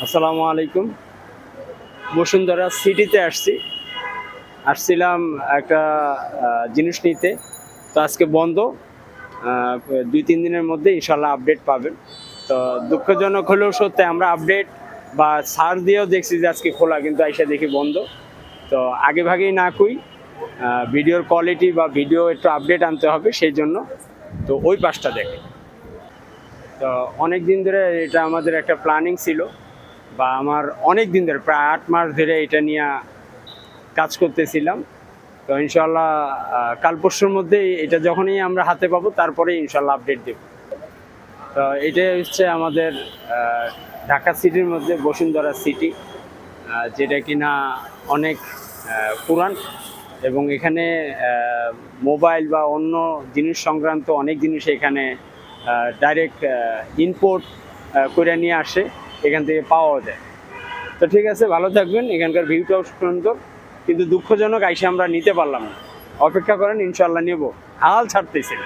আসসালামু আলাইকুম। বসুন্ধরা সিটিতে আসছিলাম একটা জিনিস নিতে। তো আজকে বন্ধ। ২-৩ দিনের মধ্যে ইনশাল্লাহ আপডেট পাবেন। তো দুঃখজনক হলেও সত্যি, আমরা আপডেট বা সার্চ দিয়েও দেখছি যে আজকে খোলা, কিন্তু আইসা দেখি বন্ধ। তো আগে ভাগেই না কই, ভিডিওর কোয়ালিটি বা ভিডিও একটু আপডেট আনতে হবে, সেই জন্য তো ওই পাশটা দেখে। তো অনেক দিন ধরে এটা আমাদের একটা প্ল্যানিং ছিল, বা আমার অনেক দিন ধরে প্রায় ৮ মাস ধরে এটা নিয়ে কাজ করতেছিলাম। তো ইনশাল্লাহ কাল পরশুর মধ্যেই এটা যখনই আমরা হাতে পাবো তারপরে ইনশাল্লাহ আপডেট দেব। তো এটাই হচ্ছে আমাদের ঢাকা সিটির মধ্যে বসুন্ধরা সিটি, যেটা কিনা অনেক পুরান, এবং এখানে মোবাইল বা অন্য জিনিস সংক্রান্ত অনেক জিনিস এখানে ডাইরেক্ট ইম্পোর্ট করে নিয়ে আসে, এখান থেকে পাওয়া যায়। তো ঠিক আছে, ভালো থাকবেন। এখানকার ভিউটাও সুন্দর, কিন্তু দুঃখজনক আইসে আমরা নিতে পারলাম না। অপেক্ষা করেন, ইনশাল্লাহ নেব, হাল ছাড়তেছি না।